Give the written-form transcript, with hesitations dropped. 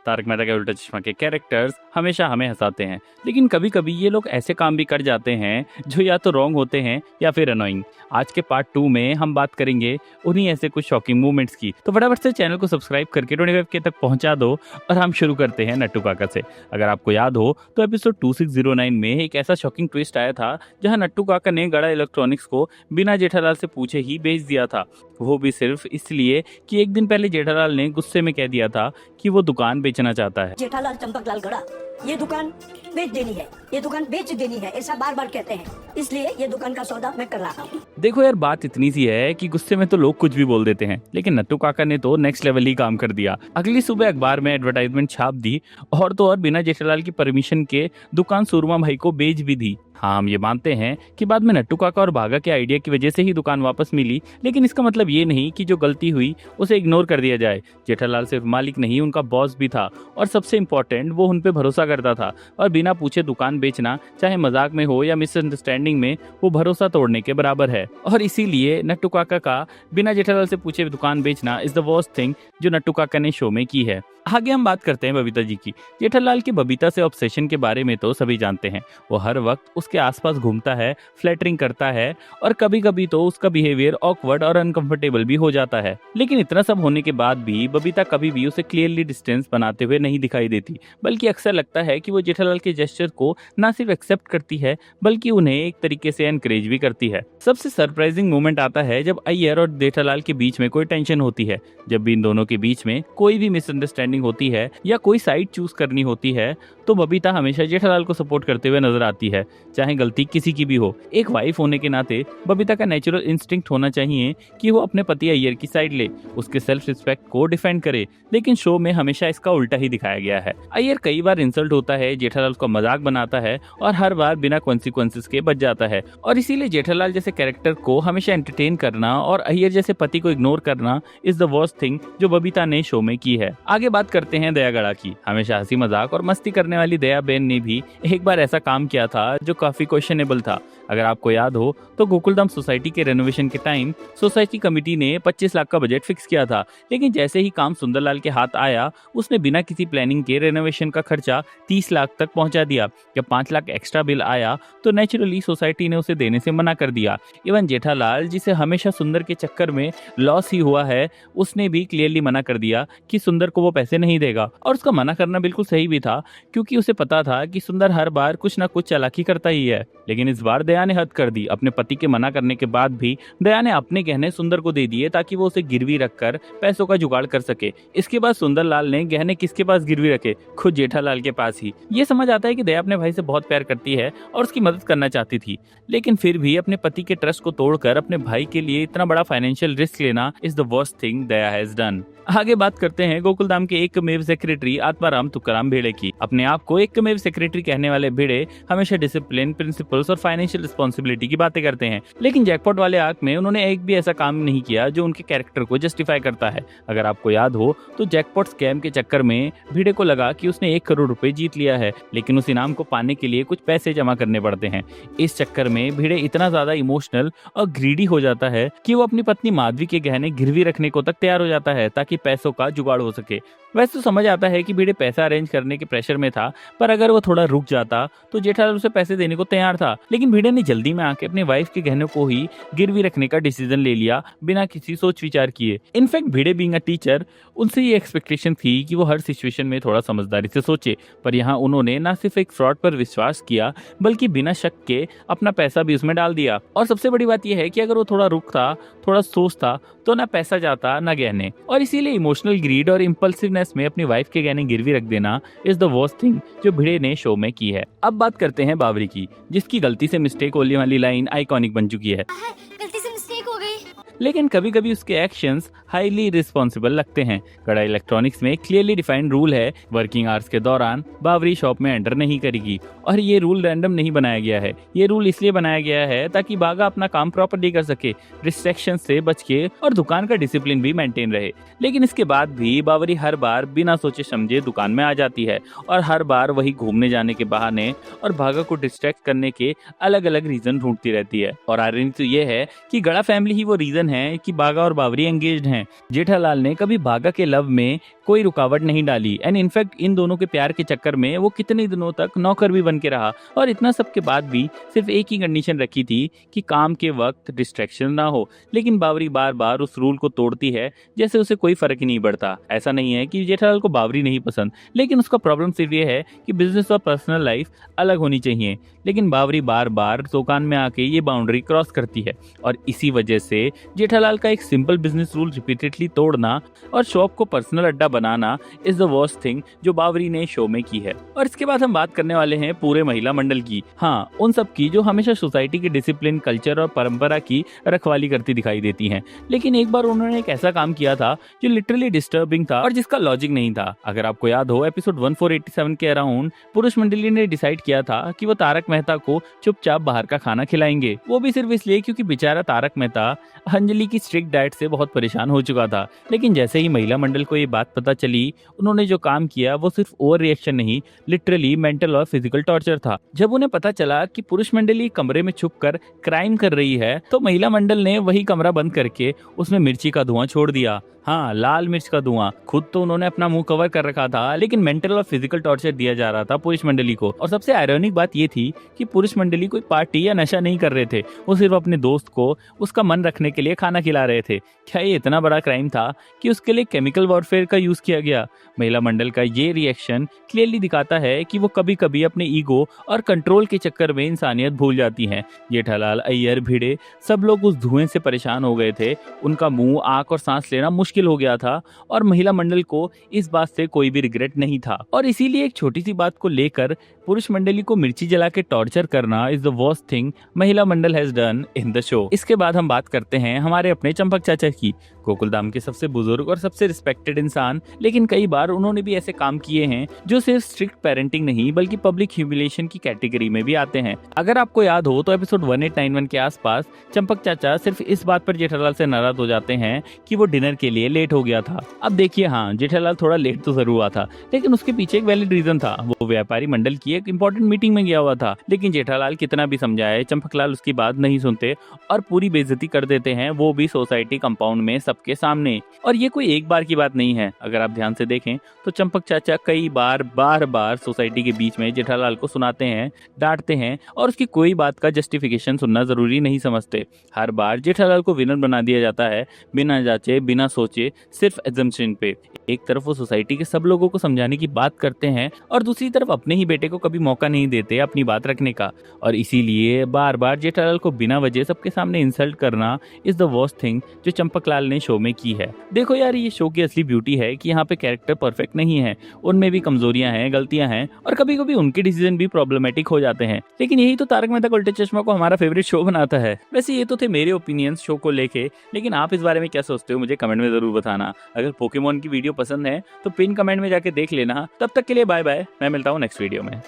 तारक मेहता का उल्टा चश्मा के कैरेक्टर्स हमेशा हमें हंसाते हैं, लेकिन कभी कभी ये लोग ऐसे काम भी कर जाते हैं जो या तो रॉन्ग होते हैं या फिर अनोइंग। आज के पार्ट 2 में हम बात करेंगे उन्हीं ऐसे कुछ शॉकिंग मूवमेंट्स की। तो फटाफट से चैनल को सब्सक्राइब करके 25K तक पहुंचा दो और हम शुरू करते हैं नट्टू काका से। अगर आपको याद हो तो एपिसोड 2609 में एक ऐसा शॉकिंग ट्विस्ट आया था जहां नट्टू काका ने गड़ा इलेक्ट्रॉनिक्स को बिना जेठालाल से पूछे ही बेच दिया था, वो भी सिर्फ इसलिए कि एक दिन पहले जेठालाल ने गुस्से में कह दिया था कि वो दुकान बेचना चाहता है। जेठालाल चंपकलाल गड़ा ये दुकान बेच देनी है, ये दुकान बेच देनी है, ऐसा बार बार कहते हैं, इसलिए ये दुकान का सौदा मैं कर रहा हूँ। देखो यार, बात इतनी सी है कि गुस्से में तो लोग कुछ भी बोल देते हैं, लेकिन नट्टू काका ने तो नेक्स्ट लेवल ही काम कर दिया। अगली सुबह अखबार में एडवर्टाइजमेंट छाप दी और तो और बिना जेठालाल की परमिशन के दुकान सूरमा भाई को बेच भी दी। हाँ, हम ये मानते हैं कि बाद में नट्टू काका और भागा के आइडिया की वजह से ही दुकान वापस मिली, लेकिन इसका मतलब ये नहीं कि जो गलती हुई उसे इग्नोर कर दिया जाए। जेठालाल सिर्फ मालिक नहीं, उनका बॉस भी था और सबसे इम्पोर्टेंट वो उन पे भरोसा करता था, और बिना पूछे दुकान बेचना, चाहे मजाक में हो या मिसअंडरस्टैंडिंग में, वो भरोसा तोड़ने के बराबर है। और इसीलिए नट्टू काका का बिना जेठालाल से पूछे दुकान बेचना इज द वर्स्ट थिंग जो नट्टू काका ने शो में की है। आगे हम बात करते हैं बबीता जी की। जेठालाल की बबीता से ऑब्सेशन के बारे में तो सभी जानते हैं। वो हर वक्त उसके आसपास घूमता है, फ्लैटरिंग करता है और कभी कभी तो उसका बिहेवियर ऑकवर्ड और अनकंफर्टेबल भी हो जाता है। लेकिन इतना सब होने के बाद भी बबीता कभी भी उसे क्लियरली डिस्टेंस बनाते हुए नहीं दिखाई देती, बल्कि अक्सर लगता है कि वो जेठालाल के जेस्चर को ना सिर्फ एक्सेप्ट करती है बल्कि उन्हें एक तरीके से एनकरेज भी करती है। सबसे सरप्राइजिंग मोमेंट आता है जब अय्यर और जेठालाल के बीच में कोई टेंशन होती है। जब भी इन दोनों के बीच में कोई भी मिसअंडरस्टैंडिंग होती है या कोई साइड चूज करनी होती है तो बबीता हमेशा जेठालाल को सपोर्ट करते हुए नजर आती है, चाहे गलती किसी की भी हो। एक वाइफ होने के नाते बबीता का नेचुरल इंस्टिंक्ट होना चाहिए कि वो अपने पति अय्यर की साइड ले, उसके सेल्फ रिस्पेक्ट को डिफेंड करे, लेकिन शो में हमेशा इसका उल्टा ही दिखाया गया है। अय्यर कई बार इंसल्ट होता है, जेठालाल को मजाक बनाता है और हर बार बिना कॉन्सिक्वेंसेस के बच जाता है, और इसीलिए जेठालाल जैसे कैरेक्टर को हमेशा एंटरटेन करना और अय्यर जैसे पति को इग्नोर करना इज द वर्स्ट थिंग जो बबीता ने शो में की है। आगे बात करते हैं दया गड़ा की। हमेशा हंसी मजाक और मस्ती करने वाली दया बेन ने भी एक बार ऐसा काम किया था जो काफी क्वेश्चनेबल था। अगर आपको याद हो तो गोकुलधाम सोसाइटी के रेनोवेशन के टाइम सोसाइटी कमेटी ने 25 लाख का बजट फिक्स किया था, लेकिन जैसे ही काम सुंदरलाल के हाथ आया उसने बिना किसी प्लानिंग के रेनोवेशन का खर्चा 30 लाख तक पहुंचा दिया। जब 5 लाख एक्स्ट्रा बिल आया तो नेचुरली सोसाइटी ने उसे देने से मना कर दिया। इवन जेठालाल, जिसे हमेशा सुंदर के चक्कर में लॉस ही हुआ है, उसने भी क्लियरली मना कर दिया कि सुंदर को वो पैसे नहीं देगा, और उसका मना करना बिल्कुल सही भी था क्योंकि उसे पता था कि सुंदर हर बार कुछ ना कुछ चालाकी करता ही है। लेकिन इस बार दया ने हद कर दी। अपने पति के मना करने के बाद भी दया ने अपने गहने सुंदर को दे दिए ताकि वो उसे गिरवी रखकर पैसों का जुगाड़ कर सके। इसके बाद सुंदरलाल ने गहने किसके पास गिरवी रखे? खुद जेठालाल के पास ही। ये समझ आता है कि दया अपने भाई से बहुत प्यार करती है और उसकी मदद करना चाहती थी, लेकिन फिर भी अपने पति के ट्रस्ट को तोड़कर अपने भाई के लिए इतना बड़ा फाइनेंशियल रिस्क लेना is the worst thing Daya has done. आगे बात करते हैं गोकुलधाम के एकमेव सेक्रेटरी आत्माराम तुकाराम भिड़े की। अपने आप को एकमेव सेक्रेटरी कहने वाले भिड़े हमेशा डिसिप्लिन, प्रिंसिपल्स और फाइनेंशियल रिस्पॉन्सिबिलिटी की बातें करते हैं, लेकिन जैकपॉट वाले आर्क में उन्होंने एक भी ऐसा काम नहीं किया जो उनके कैरेक्टर को जस्टिफाई करता है। अगर आपको याद हो तो जैकपॉट स्कैम के चक्कर में भिड़े को लगा कि उसने 1 करोड़ रुपए जीत लिया है, लेकिन उस इनाम को पाने के लिए कुछ पैसे जमा करने पड़ते हैं। इस चक्कर में भिड़े इतना ज्यादा इमोशनल और ग्रीडी हो जाता है कि वो अपनी पत्नी माधवी के गहने गिरवी रखने को तक तैयार हो जाता है ताकि पैसों का जुगाड़ हो सके। वैसे तो समझ आता है कि भिड़े पैसा अरेंज करने के प्रेशर में था, पर अगर वो थोड़ा रुक जाता तो जेठालाल उसे पैसे देने को तैयार था, लेकिन भिड़े ने जल्दी में आके अपने वाइफ के गहनों को ही गिरवी रखने का डिसीजन ले लिया बिना किसी सोच विचार किए। In fact Bhide being a teacher, उनसे ये एक्सपेक्टेशन थी कि वो हर सिचुएशन में थोड़ा समझदारी से सोचे, पर यहाँ उन्होंने न सिर्फ एक फ्रॉड पर विश्वास किया बल्कि बिना शक के अपना पैसा भी उसमें डाल दिया। और सबसे बड़ी बात यह है कि अगर वो थोड़ा रुकता, थोड़ा सोचता तो ना पैसा जाता ना गहने, और इसीलिए इमोशनल ग्रीड और इम्पल्सिवनेस में अपनी वाइफ के गहने गिरवी रख देना इज द वर्स्ट थिंग जो भिड़े ने शो में की है। अब बात करते हैं बावरी की, जिसकी गलती से मिस्टेक होने वाली लाइन आइकॉनिक बन चुकी है। गलती से मिस्टेक हो गई। लेकिन कभी कभी उसके एक्शंस हाईली रिस्पॉन्सिबल लगते हैं। गड़ा इलेक्ट्रॉनिक्स में क्लियरली डिफाइंड रूल है, वर्किंग आवर्स के दौरान बावरी शॉप में एंटर नहीं करेगी, और ये रूल रैंडम नहीं बनाया गया है। ये रूल इसलिए बनाया गया है ताकि बागा अपना काम प्रॉपर्ली कर सके, रिस्ट्रिक्शन से बच के, और दुकान का डिसिप्लिन भी मेंटेन रहे। लेकिन इसके बाद भी बावरी हर बार बिना सोचे समझे दुकान में आ जाती है, और हर बार वही घूमने जाने के बहाने और बागा को डिस्ट्रैक्ट करने के अलग अलग रीजन ढूंढती रहती है। और आयरनी तो ये है कि गड़ा फैमिली ही वो रीजन है कि बागा और बावरी एंगेज्ड हैं, हैं। जेठालाल ने कभी भागा के लव में कोई रुकावट नहीं डाली एंड इनफैक्ट इन दोनों के प्यार के चक्कर में वो कितने दिनों तक नौकर भी बन के रहा और इतना सब के बाद भी सिर्फ एक ही कंडीशन रखी थी कि काम के वक्त डिस्ट्रैक्शन ना हो। लेकिन बावरी बार बार उस रूल को तोड़ती है जैसे उसे कोई फर्क ही नहीं पड़ता। ऐसा नहीं है कि जेठालाल को बावरी नहीं पसंद, लेकिन उसका प्रॉब्लम सिर्फ ये है कि बिजनेस और पर्सनल लाइफ अलग होनी चाहिए। लेकिन बावरी बार बार दुकान में आके ये बाउंड्री क्रॉस करती है और इसी वजह से जेठालाल का एक सिंपल बिजनेस रूल रिपीटेडली तोड़ना और शॉप को पर्सनल अड्डा बनाना इज द वर्स्ट थिंग जो बावरी ने शो में की है। और इसके बाद हम बात करने वाले हैं पूरे महिला मंडल की, हाँ उन सब की जो हमेशा सोसाइटी के डिसिप्लिन, कल्चर और परंपरा की रखवाली करती दिखाई देती हैं। लेकिन एक बार उन्होंने एक ऐसा काम किया था जो लिटरली डिस्टर्बिंग था और जिसका लॉजिक नहीं था। अगर आपको याद हो एपिसोड 1487 के अराउंड पुरुष मंडली ने डिसाइड किया था कि वो तारक मेहता को चुपचाप बाहर का खाना खिलाएंगे, वो भी सिर्फ इसलिए क्योंकि बेचारा तारक मेहता अंजलि की स्ट्रिक्ट डाइट से बहुत परेशान हो चुका था। लेकिन जैसे ही महिला मंडल को ये बात पता चली, उन्होंने जो काम किया वो सिर्फ ओवर रिएक्शन नहीं, लिटरली मेंटल और फिजिकल टॉर्चर था। जब उन्हें पता चला कि पुरुष मंडली कमरे में छुपकर क्राइम कर रही है तो महिला मंडल ने वही कमरा बंद करके उसमें मिर्ची का धुआं छोड़ दिया। हाँ, लाल मिर्च का धुआं। खुद तो उन्होंने अपना मुंह कवर कर रखा था, लेकिन मेंटल और फिजिकल टॉर्चर दिया जा रहा था पुरुष मंडली को। और सबसे आयरॉनिक बात ये थी कि पुरुष मंडली कोई पार्टी या नशा नहीं कर रहे थे, वो सिर्फ अपने दोस्त को उसका मन रखने के लिए खाना खिला रहे थे। क्या ये इतना बड़ा क्राइम था कि उसके लिए केमिकल वॉरफेयर का यूज किया गया? महिला मंडल का ये रिएक्शन क्लियरली दिखाता है कि वो कभी कभी अपने ईगो और कंट्रोल के चक्कर में इंसानियत भूल जाती हैं। जेठालाल, अय्यर, भिड़े सब लोग उस धुएं से परेशान हो गए थे। उनका मुंह, आंख और सांस लेना मुश्किल हो गया था और महिला मंडल को इस बात से कोई भी रिग्रेट नहीं था। और इसीलिए एक छोटी सी बात को लेकर पुरुष मंडली को मिर्ची जला के टॉर्चर करना is the worst thing Mahila Mandal has done in the show. इसके बाद हम बात करते हैं हमारे अपने चंपक चाचा की, गोकुलधाम के सबसे बुजुर्ग और सबसे रिस्पेक्टेड इंसान। लेकिन कई बार उन्होंने भी ऐसे काम किए हैं जो सिर्फ स्ट्रिक्ट पेरेंटिंग नहीं बल्कि पब्लिक ह्यूमिलिएशन की कैटेगरी में भी आते हैं। अगर आपको याद हो तो एपिसोड 1891 के आसपास चंपक चाचा सिर्फ इस बात पर जेठालाल से नाराज हो जाते हैं कि वो डिनर के लिए लेट हो गया था। अब देखिए, हाँ जेठालाल थोड़ा लेट तो जरूर हुआ था, लेकिन उसके पीछे एक वैलिड रीजन था। वो व्यापारी मंडल की एक इंपॉर्टेंट मीटिंग में गया हुआ था। लेकिन जेठालाल कितना भी समझाए, चंपकलाल उसकी बात नहीं सुनते और पूरी बेइज्जती कर देते हैं, वो भी सोसाइटी कंपाउंड में सबके सामने। और ये कोई एक बार की बात नहीं है। अगर आप ध्यान से देखें तो चंपक चाचा कई बार बार सोसाइटी के बीच में जेठालाल को सुनाते हैं, डांटते हैं और उसकी कोई बात का जस्टिफिकेशन सुनना जरूरी नहीं समझते। हर बार जेठालाल को विलन बना दिया जाता है, बिना जांचे, बिना सोचे, सिर्फ एजम्पशन पे। एक तरफ वो सोसाइटी के सब लोगों को समझाने की बात करते हैं और दूसरी तरफ अपने ही बेटे को कभी मौका नहीं देते अपनी बात रखने का। और इसीलिए बार बार जेठालाल को बिना वजह सबके सामने इंसल्ट करना इज द वर्स्ट थिंग जो चंपकलाल ने शो में की है। देखो यार, ये शो की असली ब्यूटी है कि यहाँ पे कैरेक्टर परफेक्ट नहीं है, उनमें भी कमजोरियां हैं, गलतियां हैं और कभी कभी उनके डिसीजन भी प्रॉब्लमेटिक हो जाते हैं। लेकिन यही तो तारक मेहता का उल्टा चश्मा को हमारा फेवरेट शो बनाता है। वैसे ये तो थे मेरे ओपिनियंस शो को लेके, लेकिन आप इस बारे में क्या सोचते हो मुझे कमेंट में जरूर बताना। अगर पोकेमॉन की वीडियो पसंद है तो पिन कमेंट में जाके देख लेना। तब तक के लिए बाय बाय, मैं मिलता हूँ नेक्स्ट वीडियो में।